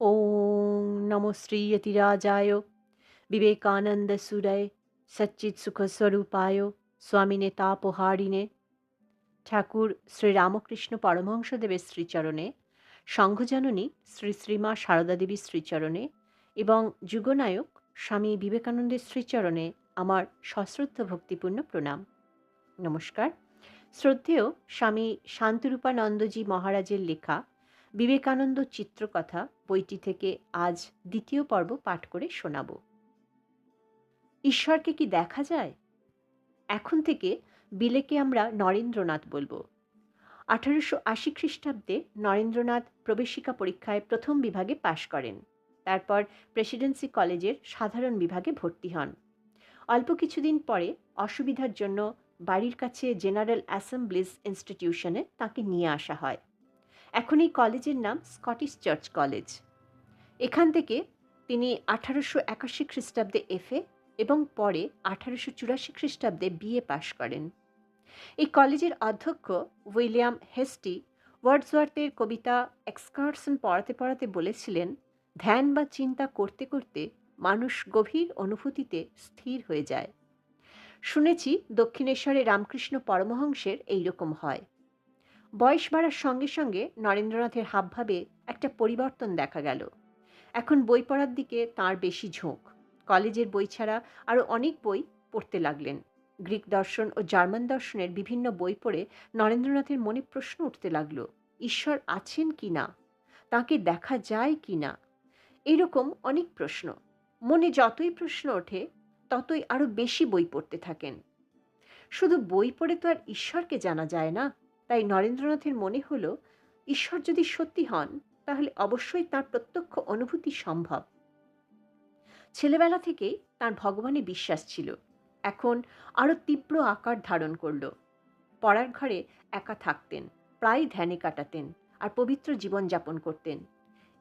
ॐ नमो श्रीयतिराजाय विवेकानन्दसुरय सच्चित्सुखस्वरूपाय स्वामिने तापहारिणे ঠাকুর শ্রীরামকৃষ্ণ পরমহংসদেবের শ্রীচরণে, সংঘজননী শ্রী শ্রীমা সারদা দেবীর শ্রীচরণে এবং যুগনায়ক স্বামী বিবেকানন্দের শ্রীচরণে আমার সশ্রদ্ধ ভক্তিপূর্ণ প্রণাম। নমস্কার। শ্রদ্ধেয় স্বামী শান্তরূপানন্দজি মহারাজের লেখা বিবেকানন্দ চিত্রকথা বইটি থেকে আজ দ্বিতীয় পর্ব পাঠ করে শোনাব। ঈশ্বরকে কি দেখা যায়? এখন থেকে বিলেকে আমরা নরেন্দ্রনাথ বলবো। 1880 খ্রিস্টাব্দে নরেন্দ্রনাথ প্রবেশিকা পরীক্ষায় প্রথম বিভাগে পাশ করেন। তারপর প্রেসিডেন্সি কলেজের সাধারণ বিভাগে ভর্তি হন। অল্প কিছুদিন পরে অসুবিধার জন্য বাড়ির কাছে জেনারেল অ্যাসেম্বলিজ ইনস্টিটিউশনে তাকে নিয়ে আসা হয়। এখন এই কলেজের নাম স্কটিশ চার্চ কলেজ। এখান থেকে তিনি 1881 খ্রিস্টাব্দে এফএ এবং পরে 1884 খ্রিস্টাব্দে বিএ পাশ করেন। এই কলেজের অধ্যক্ষ উইলিয়াম হেস্টি ওয়ার্ডসওয়ার্থের কবিতা এক্সকারসন পড়াতে পড়াতে বলেছিলেন, ধ্যান বা চিন্তা করতে করতে মানুষ গভীর অনুভূতিতে স্থির হয়ে যায়। শুনেছি দক্ষিণেশ্বরে রামকৃষ্ণ পরমহংসের এইরকম হয়। বয়স বাড়ার সঙ্গে সঙ্গে নরেন্দ্রনাথের হাবভাবে একটা পরিবর্তন দেখা গেল। এখন বই পড়ার দিকে তাঁর বেশি ঝোঁক। কলেজের বই ছাড়া আরও অনেক বই পড়তে লাগলেন। গ্রিক দর্শন ও জার্মান দর্শনের বিভিন্ন বই পড়ে নরেন্দ্রনাথের মনে প্রশ্ন উঠতে লাগল, ঈশ্বর আছেন কি না, তাঁকে দেখা যায় কি না, এইরকম অনেক প্রশ্ন। মনে যতই প্রশ্ন ওঠে ততই আরও বেশি বই পড়তে থাকেন। শুধু বই পড়ে তো আর ঈশ্বরকে জানা যায় না। তাই নরেন্দ্রনাথের মনে হলো, ঈশ্বর যদি সত্যি হন তাহলে অবশ্যই তার প্রত্যক্ষ অনুভূতি সম্ভব। ছেলেবেলা থেকেই তার ভগবানে বিশ্বাস ছিল, এখন আরও তীব্র আকার ধারণ করল। পড়ার ঘরে একা থাকতেন, প্রায় ধ্যানে কাটাতেন আর পবিত্র জীবনযাপন করতেন।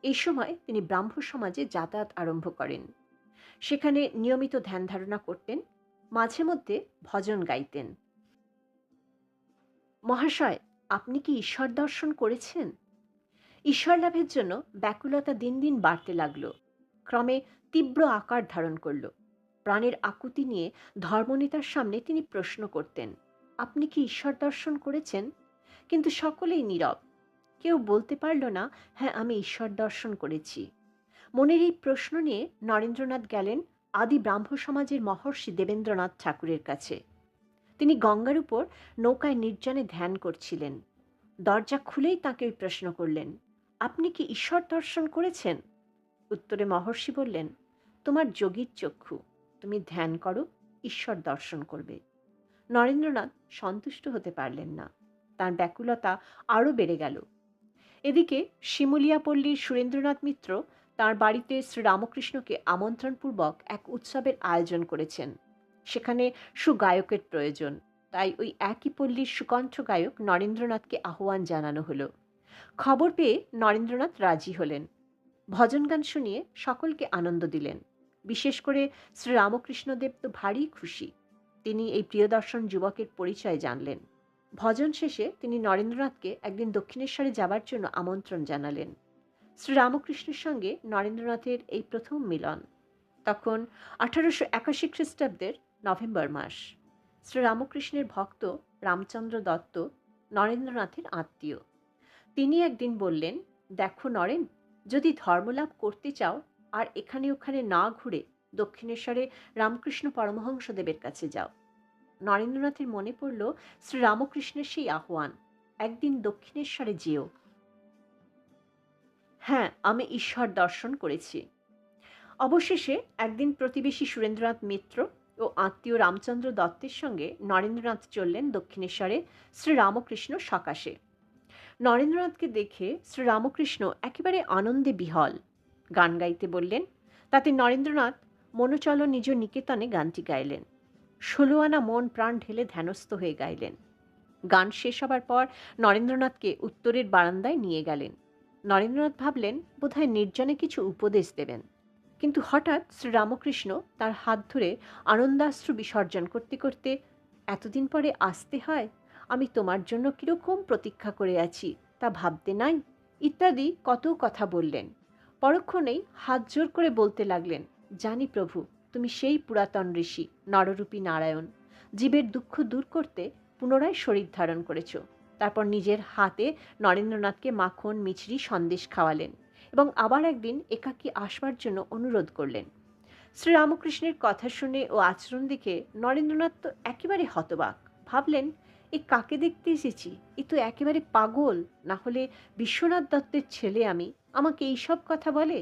এই সময় তিনি ব্রাহ্ম সমাজে যাতায়াত আরম্ভ করেন। সেখানে নিয়মিত ধ্যান ধারণা করতেন, মাঝে মধ্যে ভজন গাইতেন। মহাশয়, আপনি কি ঈশ্বর দর্শন করেছেন? ঈশ্বর লাভের জন্য ব্যাকুলতা দিন দিন বাড়তে লাগল, ক্রমে তীব্র আকার ধারণ করল। প্রাণের আকুতি নিয়ে ধর্মনেতার সামনে তিনি প্রশ্ন করতেন, আপনি কি ঈশ্বর দর্শন করেছেন? কিন্তু সকলেই নীরব, কেউ বলতে পারল না, হ্যাঁ আমি ঈশ্বর দর্শন করেছি। মনের এই প্রশ্ন নিয়ে নরেন্দ্রনাথ গেলেন আদি ব্রাহ্ম সমাজের মহর্ষি দেবেন্দ্রনাথ ঠাকুরের কাছে। তিনি গঙ্গার উপর নৌকায় নির্জনে ধ্যান করছিলেন। দরজা খুলেই তাকে ওই প্রশ্ন করলেন, আপনি কি ঈশ্বর দর্শন করেছেন? উত্তরে মহর্ষি বললেন, তোমার যোগীর চক্ষু, তুমি ধ্যান করো, ঈশ্বর দর্শন করবে। নরেন্দ্রনাথ সন্তুষ্ট হতে পারলেন না, তার ব্যাকুলতা আরও বেড়ে গেল। এদিকে শিমুলিয়াপল্লীর সুরেন্দ্রনাথ মিত্র তার বাড়িতে শ্রীরামকৃষ্ণকে আমন্ত্রণপূর্বক এক উৎসবের আয়োজন করেছেন। সেখানে সুগায়কের প্রয়োজন, তাই ওই একই পল্লীর সুকণ্ঠ গায়ক নরেন্দ্রনাথকে আহ্বান জানানো হলো। খবর পেয়ে নরেন্দ্রনাথ রাজি হলেন। ভজন গান শুনিয়ে সকলকে আনন্দ দিলেন। বিশেষ করে শ্রীরামকৃষ্ণদেব তো ভারী খুশি। তিনি এই প্রিয়দর্শন যুবকের পরিচয় জানলেন। ভজন শেষে তিনি নরেন্দ্রনাথকে একদিন দক্ষিণেশ্বরে যাবার জন্য আমন্ত্রণ জানালেন। শ্রীরামকৃষ্ণের সঙ্গে নরেন্দ্রনাথের এই প্রথম মিলন। তখন 1881 খ্রিস্টাব্দের নভেম্বর মাস। শ্রীরামকৃষ্ণের ভক্ত রামচন্দ্র দত্ত নরেন্দ্রনাথের আত্মীয়। তিনি একদিন বললেন, দেখো নরেন, যদি ধর্মলাভ করতে চাও আর এখানে ওখানে না ঘুরে দক্ষিণেশ্বরে রামকৃষ্ণ পরমহংসদেবের কাছে যাও। নরেন্দ্রনাথের মনে পড়ল শ্রীরামকৃষ্ণের সেই আহ্বান, একদিন দক্ষিণেশ্বরে যেও। হ্যাঁ, আমি ঈশ্বর দর্শন করেছি। অবশেষে একদিন প্রতিবেশী সুরেন্দ্রনাথ মিত্র ও আত্মীয় রামচন্দ্র দত্তের সঙ্গে নরেন্দ্রনাথ চললেন দক্ষিণেশ্বরে শ্রীরামকৃষ্ণ সকাশে। নরেন্দ্রনাথকে দেখে শ্রীরামকৃষ্ণ একেবারে আনন্দে বিহল। গান গাইতে বললেন। তাতে নরেন্দ্রনাথ মনোচল নিজ নিকেতনে গানটি গাইলেন। 16 আনা মন প্রাণ ঢেলে ধ্যানস্থ হয়ে গাইলেন। গান শেষ হবার পর নরেন্দ্রনাথকে উত্তরের বারান্দায় নিয়ে গেলেন। নরেন্দ্রনাথ ভাবলেন বোধহয় নির্জনে কিছু উপদেশ দেবেন, কিন্তু হঠাৎ শ্রীরামকৃষ্ণ তার হাত ধরে আনন্দাশ্রু বিসর্জন করতে করতে, এতদিন পরে আসতে হয়, আমি তোমার জন্য কিরকম প্রতীক্ষা করে আছি তা ভাবতে নাই, ইত্যাদি কত কথা বললেন। পরক্ষণেই হাত জোর করে বলতে লাগলেন, জানি প্রভু, তুমি সেই পুরাতন ঋষি নররূপী নারায়ণ, জীবের দুঃখ দূর করতে পুনরায় শরীর ধারণ করেছ। তারপর নিজের হাতে নরেন্দ্রনাথকে মাখন মিছরি সন্দেশ খাওয়ালেন এবং আবার একদিন একাকী আসবার জন্য অনুরোধ করলেন। শ্রীরামকৃষ্ণের কথা শুনে ও আচরণ দেখে নরেন্দ্রনাথ তো একেবারে হতবাক। ভাবলেন, এ কাকে দেখতে এসেছি? এ তো একেবারে পাগল, না হলে বিশ্বনাথ দত্তের ছেলে আমি, আমাকে এইসব কথা বলে।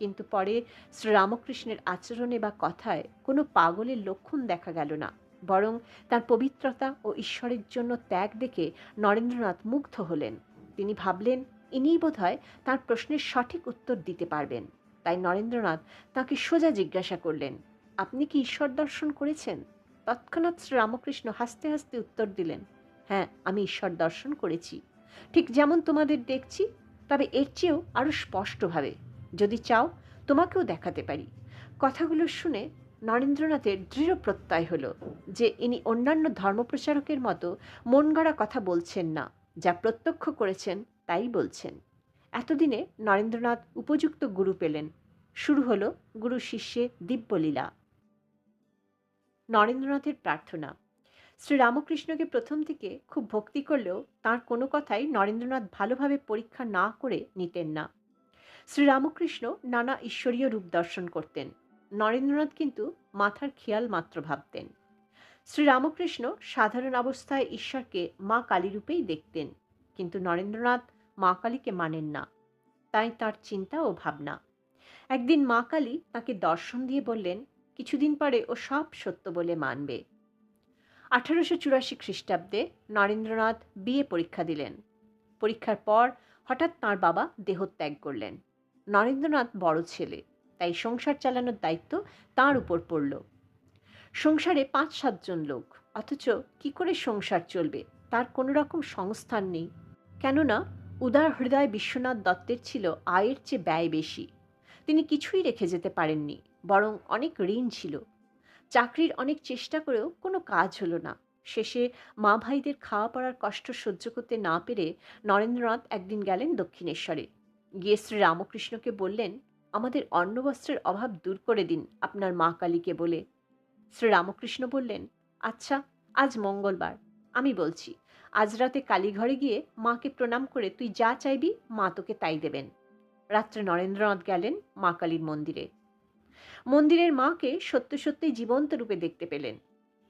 কিন্তু পরে শ্রীরামকৃষ্ণের আচরণে বা কথায় কোনো পাগলের লক্ষণ দেখা গেল না, বরং তার পবিত্রতা ও ঈশ্বরের জন্য ত্যাগ দেখে নরেন্দ্রনাথ মুগ্ধ হলেন। তিনি ভাবলেন, ইনিই বোধহয় তার প্রশ্নের সঠিক উত্তর দিতে পারবেন। তাই নরেন্দ্রনাথ তাকে সোজা জিজ্ঞাসা করলেন, আপনি কি ঈশ্বর দর্শন করেছেন? তৎক্ষণাৎ শ্রীরামকৃষ্ণ হাসতে হাসতে উত্তর দিলেন, হ্যাঁ, আমি ঈশ্বর দর্শন করেছি, ঠিক যেমন তোমাদের দেখছি, তবে এর চেয়েও আরও স্পষ্টভাবে। যদি চাও তোমাকেও দেখাতে পারি। কথাগুলো শুনে নরেন্দ্রনাথের দৃঢ় প্রত্যয় হলো যে ইনি অন্যান্য ধর্মপ্রচারকের মতো মন গড়া কথা বলছেন না, যা প্রত্যক্ষ করেছেন তাই বলছেন। এতদিনে নরেন্দ্রনাথ উপযুক্ত গুরু পেলেন। শুরু হলো গুরু শিষ্যে দিব্যলীলা। নরেন্দ্রনাথের প্রার্থনা। শ্রীরামকৃষ্ণকে প্রথম থেকে খুব ভক্তি করলেও তাঁর কোনো কথাই নরেন্দ্রনাথ ভালোভাবে পরীক্ষা না করে নিতেন না। শ্রীরামকৃষ্ণ নানা ঈশ্বরীয় রূপ দর্শন করতেন, নরেন্দ্রনাথ কিন্তু মাথার খেয়াল মাত্র ভাবতেন। শ্রীরামকৃষ্ণ সাধারণ অবস্থায় ঈশ্বরকে মা কালী রূপেই দেখতেন, কিন্তু নরেন্দ্রনাথ মা কালীকে মানেন না, তাই তার চিন্তা ও ভাবনা। একদিন মা কালী তাকে দর্শন দিয়ে বললেন, কিছুদিন পরে ও সব সত্য বলে মানবে। 1884 খ্রিস্টাব্দে নরেন্দ্রনাথ বিএ পরীক্ষা দিলেন। পরীক্ষার পর হঠাৎ তাঁর বাবা দেহত্যাগ করলেন। নরেন্দ্রনাথ বড় ছেলে, তাই সংসার চালানোর দায়িত্ব তাঁর উপর পড়ল। সংসারে 5-7 জন লোক, অথচ কি করে সংসার চলবে তার কোনো রকম সংস্থান নেই। কেননা উদার হৃদয় বিশ্বনাথ দত্তের ছিল আয়ের চেয়ে ব্যয় বেশি। তিনি কিছুই রেখে যেতে পারেননি, বরং অনেক ঋণ ছিল। চাকরির অনেক চেষ্টা করেও কোনো কাজ হলো না। শেষে মা ভাইদের খাওয়া পড়ার কষ্ট সহ্য করতে না পেরে নরেন্দ্রনাথ একদিন গেলেন দক্ষিণেশ্বরে। গিয়ে শ্রীরামকৃষ্ণকে বললেন, আমাদের অন্ন বস্ত্রের অভাব দূর করে দিন আপনার মা কালীকে বলে। শ্রীরামকৃষ্ণ বললেন, আচ্ছা, আজ মঙ্গলবার, আমি বলছি, আজ রাতে কালীঘরে গিয়ে মাকে প্রণাম করে তুই যা চাইবি মা তোকে তাই দেবেন। রাত্রে নরেন্দ্রনাথ গেলেন মা কালীর মন্দিরে। মন্দিরের মাকে সত্য সত্যই জীবন্ত রূপে দেখতে পেলেন।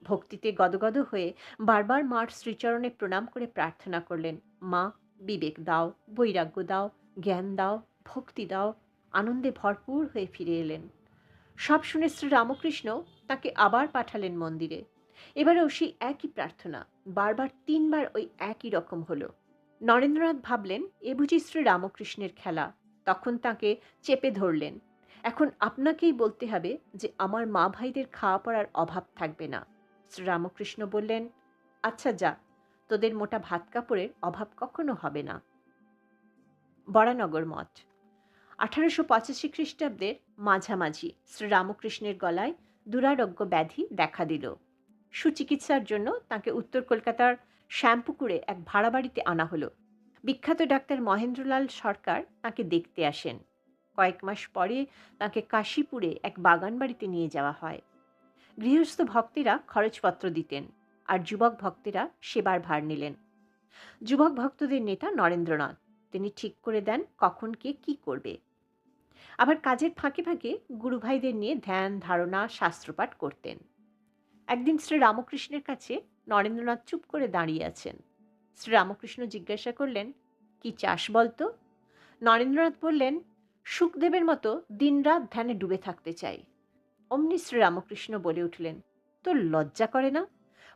ভক্তিতে গদগদ হয়ে বারবার মার শ্রীচরণে প্রণাম করে প্রার্থনা করলেন, মা, বিবেক দাও, বৈরাগ্য দাও, জ্ঞান দাও, ভক্তি দাও। আনন্দে ভরপুর হয়ে ফিরে এলেন। সব শুনে শ্রীরামকৃষ্ণ তাকে আবার পাঠালেন মন্দিরে। এবারেও সেই একই প্রার্থনা, বারবার 3 বার ওই একই রকম হলো। নরেন্দ্রনাথ ভাবলেন, এ বুঝি শ্রীরামকৃষ্ণের খেলা। তখন তাকে চেপে ধরলেন, এখন আপনাকেই বলতে হবে যে আমার মা ভাইদের খাওয়া পড়ার অভাব থাকবে না। শ্রীরামকৃষ্ণ বললেন, আচ্ছা যা, তোদের মোটা ভাত কাপড়ের অভাব কখনো হবে না। বরানগর মঠ। 1885 খ্রিস্টাব্দের মাঝামাঝি শ্রীরামকৃষ্ণের গলায় দুরারোগ্য ব্যাধি দেখা দিল। সুচিকিৎসার জন্য তাকে উত্তর কলকাতার শ্যামপুকুরে এক ভাড়া বাড়িতে আনা হলো। বিখ্যাত ডাক্তার মহেন্দ্রলাল সরকার তাকে দেখতে আসেন। কয়েক মাস পরে তাকে কাশীপুরে এক বাগান বাড়িতে নিয়ে যাওয়া হয়। গৃহস্থ ভক্তেরা খরচপত্র দিতেন, আর যুবক ভক্তেরা সেবার ভার নিলেন। যুবক ভক্তদের নেতা নরেন্দ্রনাথ, তিনি ঠিক করে দেন কখন কে কি করবে। আবার কাজের ফাঁকে ফাঁকে গুরুভাইদের নিয়ে ধ্যান ধারণা শাস্ত্রপাঠ করতেন। একদিন শ্রীরামকৃষ্ণের কাছে নরেন্দ্রনাথ চুপ করে দাঁড়িয়ে আছেন। শ্রীরামকৃষ্ণ জিজ্ঞাসা করলেন, কি চাস বলতো? নরেন্দ্রনাথ বললেন, সুখদেবের মতো দিনরাত ধ্যানে ডুবে থাকতে চাই। অমনি শ্রীরামকৃষ্ণ বলে উঠলেন, তোর লজ্জা করে না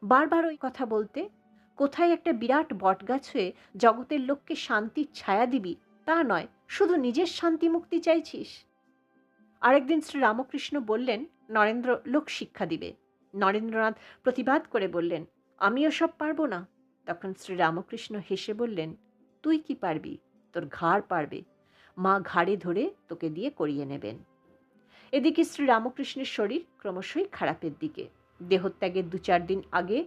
বারবার ওই কথা বলতে? কোথায় একটা বিরাট বটগাছ হয়ে জগতের লোককে শান্তির ছায়া দিবি তা নয়, শুধু নিজের শান্তি মুক্তি চাইছিস। আরেকদিন শ্রীরামকৃষ্ণ বললেন, নরেন্দ্র লোক শিক্ষা দিবে। নরেন্দ্রনাথ প্রতিবাদ করে বললেন, আমি ওসব পারবো না। তখন শ্রীরামকৃষ্ণ হেসে বললেন, তুই কি পারবি? তোর ঘাড় পারবে। মা ঘাড়ে ধরে তোকে দিয়ে করিয়ে নেবেন। এদিকে শ্রীরামকৃষ্ণের শরীর ক্রমশই খারাপের দিকে। দেহত্যাগের 2-4 দিন আগে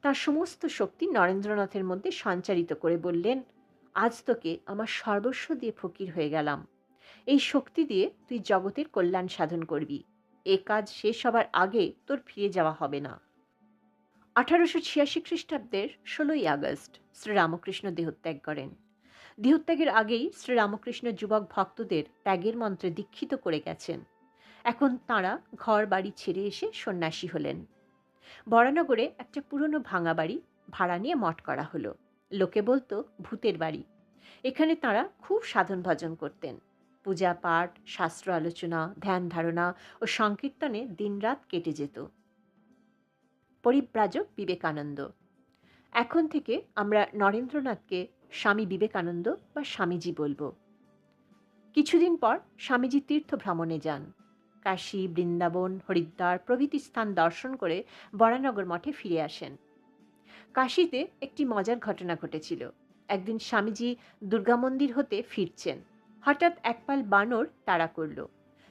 তার সমস্ত শক্তি নরেন্দ্রনাথের মধ্যে সঞ্চারিত করে বললেন, আজ তোকে আমার সর্বস্ব দিয়ে ফকির হয়ে গেলাম। এই শক্তি দিয়ে তুই জগতের কল্যাণ সাধন করবি। এ কাজ শেষ হবার আগে তোর ফিরে যাওয়া হবে না। 1886 খ্রিস্টাব্দের 16ই আগস্ট শ্রীরামকৃষ্ণ দেহত্যাগ করেন। দেহত্যাগের আগেই শ্রীরামকৃষ্ণ যুবক ভক্তদের ত্যাগের মন্ত্রে দীক্ষিত করে গেছেন। এখন তাঁরা ঘর বাড়ি ছেড়ে এসে সন্ন্যাসী হলেন। বরানগরে একটা পুরনো ভাঙা বাড়ি ভাড়া নিয়ে মঠ করা হলো। লোকে বলতো ভূতের বাড়ি। এখানে তাঁরা খুব সাধন ভজন করতেন। পূজা পাঠ, শাস্ত্র আলোচনা, ধ্যান ধারণা ও সংকীর্তনে দিনরাত কেটে যেত। পরিব্রাজক বিবেকানন্দ। এখন থেকে আমরা নরেন্দ্রনাথকে স্বামী বিবেকানন্দ বা স্বামীজি বলবো। কিছুদিন পর স্বামীজি তীর্থ ভ্রমণে যান। কাশী, বৃন্দাবন, হরিদ্বার প্রভৃতি স্থান দর্শন করে বরানগর মঠে ফিরে আসেন। কাশীতে একটি মজার ঘটনা ঘটেছিল। একদিন স্বামীজি দুর্গা মন্দির হতে ফিরছেন। হঠাৎ একপাল বানর তাড়া করল।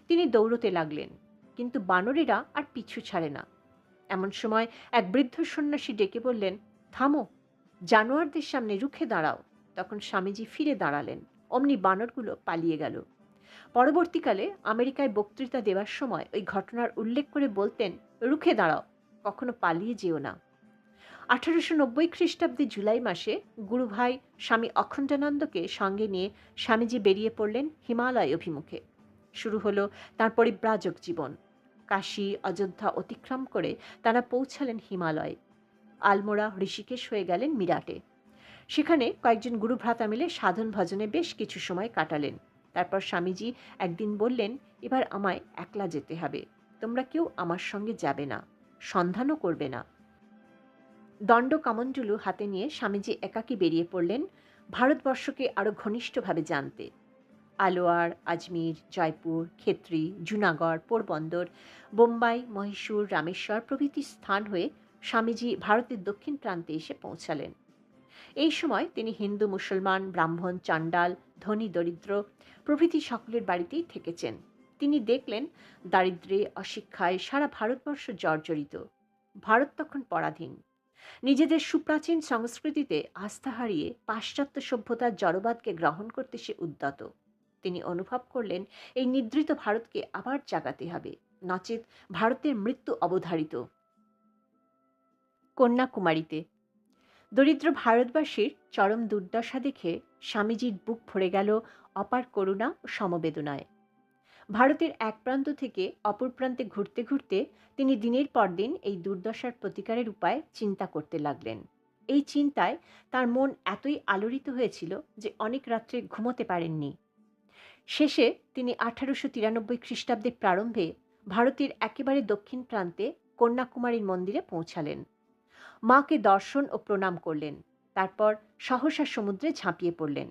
তিনি দৌড়তে লাগলেন, কিন্তু বানরেরা আর পিছু ছাড়ে না। এমন সময় এক বৃদ্ধ সন্ন্যাসী ডেকে বললেন, থামো, জানোয়ারদের সামনে রুখে দাঁড়াও। তখন স্বামীজি ফিরে দাঁড়ালেন। অমনি বানরগুলো পালিয়ে গেল। পরবর্তীকালে আমেরিকায় বক্তৃতা দেওয়ার সময় ওই ঘটনার উল্লেখ করে বলতেন, রুখে দাঁড়াও, কখনো পালিয়ে যেও না। 1890 খ্রিস্টাব্দে জুলাই মাসে গুরুভাই স্বামী অখণ্ডানন্দকে সঙ্গে নিয়ে স্বামীজি বেরিয়ে পড়লেন হিমালয় অভিমুখে। শুরু হলো তাঁর পরিব্রাজক জীবন। কাশী, অযোধ্যা অতিক্রম করে তারা পৌঁছালেন হিমালয়। আলমোড়া, ঋষিকেশ হয়ে গেলেন মিরাটে। সেখানে কয়েকজন গুরুভ্রাতা মিলে সাধন ভজনে বেশ কিছু সময় কাটালেন। তারপর স্বামীজি একদিন বললেন, এবার আমায় একলা যেতে হবে, তোমরা কেউ আমার সঙ্গে যাবে না, সন্ধানও করবে না। দণ্ড কামণ্ডলু হাতে নিয়ে স্বামীজি একাকী বেরিয়ে পড়লেন ভারতবর্ষকে আরো ঘনিষ্ঠভাবে জানতে। আলোয়ার, আজমির, জয়পুর, খেত্রি, জুনাগড়, পোরবন্দর, বোম্বাই, মহীশূর, রামেশ্বর প্রভৃতি স্থান হয়ে স্বামীজি ভারতের দক্ষিণ প্রান্তে এসে পৌঁছালেন। এই সময় তিনি হিন্দু, মুসলমান, ব্রাহ্মণ, চাণ্ডাল, ধনী দরিদ্র প্রভৃতি সকলের বাড়িতেই থেকেছেন। তিনি দেখলেন দারিদ্র্যে, অশিক্ষায় সারা ভারতবর্ষ জর্জরিত। ভারত তখন পরাধীন। নিজেদের সুপ্রাচীন সংস্কৃতিতে আস্থা হারিয়ে পাশ্চাত্য সভ্যতার জড়বাদকে গ্রহণ করতে সে উদ্যত। তিনি অনুভব করলেন এই নিদ্রিত ভারতকে আবার জাগাতে হবে, নচেত ভারতের মৃত্যু অবধারিত। কন্যাকুমারীতে দরিদ্র ভারতবাসীর চরম দুর্দশা দেখে স্বামীজির বুক ভরে গেল অপার করুণা ও সমবেদনায়। ভারতের এক প্রান্ত থেকে অপর প্রান্তে ঘুরতে ঘুরতে তিনি দিনের পর দিন এই দুর্দশার প্রতিকারের উপায় চিন্তা করতে লাগলেন। এই চিন্তায় তার মন এতই আলোড়িত হয়েছিল যে অনেক রাত্রে ঘুমোতে পারেননি। শেষে তিনি 1893 খ্রিস্টাব্দের প্রারম্ভে ভারতের একেবারে দক্ষিণ প্রান্তে কন্যাকুমারীর মন্দিরে পৌঁছালেন। মাকে দর্শন ও প্রণাম করলেন। তারপর সহসা সমুদ্রে ঝাঁপিয়ে পড়লেন।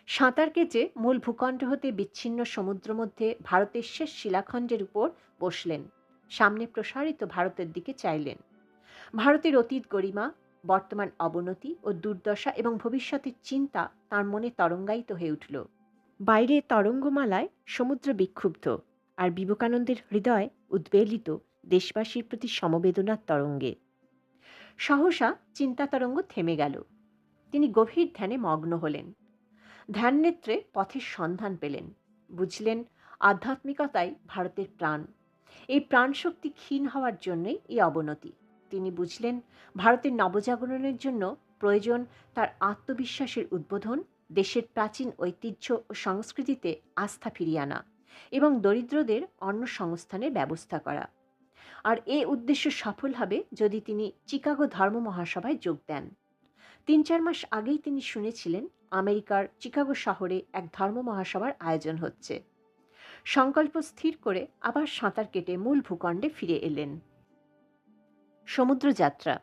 সাঁতার কেটে মূল ভূখণ্ড হতে বিচ্ছিন্ন সমুদ্র মধ্যে ভারতের শেষ শিলাখণ্ডের উপর বসলেন। সামনে প্রসারিত ভারতের দিকে চাইলেন। ভারতের অতীত গরিমা, বর্তমান অবনতি ও দুর্দশা এবং ভবিষ্যতের চিন্তা তার মনে তরঙ্গায়িত হয়ে উঠল। বাইরে তরঙ্গমালায় সমুদ্র বিক্ষুব্ধ, আর বিবেকানন্দের হৃদয় উদ্বেলিত দেশবাসীর প্রতি সমবেদনার তরঙ্গে। সহসা চিন্তা তরঙ্গ থেমে গেল। তিনি গভীর ধ্যানে মগ্ন হলেন। ধ্যান নেত্রে পথের সন্ধান পেলেন। বুঝলেন আধ্যাত্মিকতাই ভারতের প্রাণ। এই প্রাণশক্তি ক্ষীণ হওয়ার জন্যই এই অবনতি। তিনি বুঝলেন ভারতের নবজাগরণের জন্য প্রয়োজন তার আত্মবিশ্বাসের উদ্বোধন, দেশের প্রাচীন ঐতিহ্য ও সংস্কৃতিতে আস্থা ফিরিয়ে আনা এবং দরিদ্রদের অন্ন সংস্থানের ব্যবস্থা করা। আর এ উদ্দেশ্য সফল হবে যদি তিনি চিকাগো ধর্ম মহাসভায় যোগ দেন। 3-4 মাস আগেই তিনি শুনেছিলেন আমেরিকার চিকাগো শহরে এক ধর্ম মহাসভার আয়োজন হচ্ছে। সংকল্প স্থির করে আবার সাঁতার কেটে মূল ভূখণ্ডে ফিরে এলেন। সমুদ্রযাত্রা।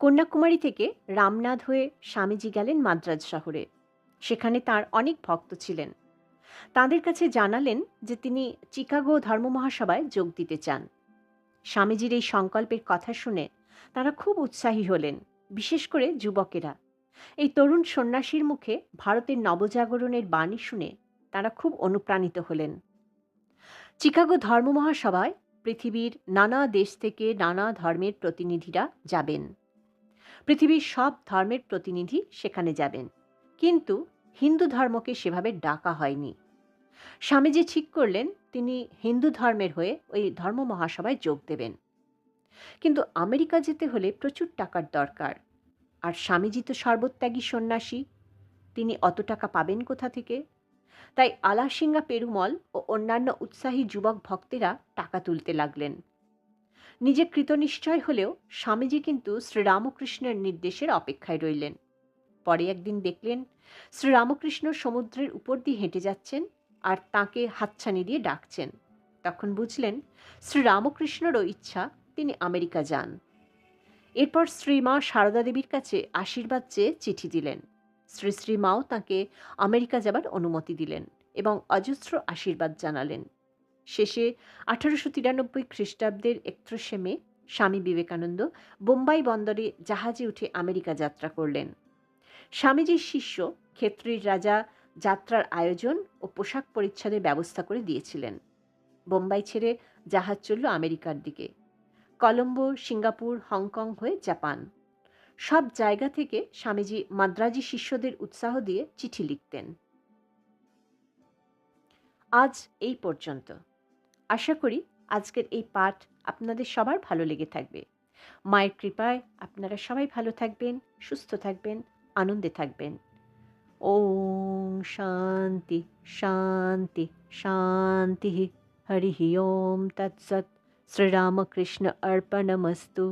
কন্যাকুমারী থেকে রামনাথ হয়ে স্বামীজি গেলেন মাদ্রাজ শহরে। সেখানে তার অনেক ভক্ত ছিলেন। তাদের কাছে জানালেন যে তিনি চিকাগো ধর্ম মহাসভায় যোগ দিতে চান। স্বামীজির এই সংকল্পের কথা শুনে তারা খুব উৎসাহী হলেন, বিশেষ করে যুবকেরা। এই তরুণ সন্ন্যাসীর মুখে ভারতের নবজাগরণের বাণী শুনে তারা খুব অনুপ্রাণিত হলেন। চিকাগো ধর্ম মহাসভায় পৃথিবীর নানা দেশ থেকে নানা ধর্মের প্রতিনিধিরা যাবেন। পৃথিবীর সব ধর্মের প্রতিনিধি সেখানে যাবেন, কিন্তু হিন্দু ধর্মকে সেভাবে ডাকা হয়নি। স্বামীজি ঠিক করলেন তিনি হিন্দু ধর্মের হয়ে ওই ধর্ম মহাসভায় যোগ দেবেন। কিন্তু আমেরিকা যেতে হলে প্রচুর টাকার দরকার, আর স্বামীজি তো সর্বত্যাগী সন্ন্যাসী, তিনি অত টাকা পাবেন কোথা থেকে? তাই আলাসিঙ্গা পেরুমল ও অন্যান্য উৎসাহী যুবক ভক্তেরা টাকা তুলতে লাগলেন। নিজে কৃতনিশ্চয় হলেও স্বামীজি কিন্তু শ্রীরামকৃষ্ণের নির্দেশের অপেক্ষায় রইলেন। পরে একদিন দেখলেন শ্রীরামকৃষ্ণ সমুদ্রের উপর দিয়ে হেঁটে যাচ্ছেন আর তাকে হাতছানি দিয়ে ডাকছেন। তখন বুঝলেন শ্রীরামকৃষ্ণেরও ইচ্ছা তিনি আমেরিকা যান। এরপর শ্রীমা সারদা দেবীর কাছে আশীর্বাদ চেয়ে চিঠি দিলেন। শ্রী শ্রীমাও তাঁকে আমেরিকা যাবার অনুমতি দিলেন এবং অজস্র আশীর্বাদ জানালেন। শেষে 1893 খ্রিস্টাব্দের 31 মে স্বামী বিবেকানন্দ বোম্বাই বন্দরে জাহাজে উঠে আমেরিকা যাত্রা করলেন। স্বামীজির শিষ্য ক্ষেত্রীর রাজা যাত্রার আয়োজন ও পোশাক পরিচ্ছদের ব্যবস্থা করে দিয়েছিলেন। বোম্বাই ছেড়ে জাহাজ চলল আমেরিকার দিকে। কলম্বো, সিঙ্গাপুর, হংকং হয়ে জাপান, সব জায়গা থেকে স্বামীজি মাদ্রাজি শিষ্যদের উৎসাহ দিয়ে চিঠি লিখতেন। আজ এই পর্যন্ত। আশা করি আজকের এই পাঠ আপনাদের সবার ভালো লেগে থাকবে। মায়ের কৃপায় আপনারা সবাই ভালো থাকবেন, সুস্থ থাকবেন, আনন্দে থাকবেন। ওম শান্তি শান্তি শান্তি। হরি ওম তৎসৎ। শ্রীরামকৃষ্ণ অর্পণমস্তু।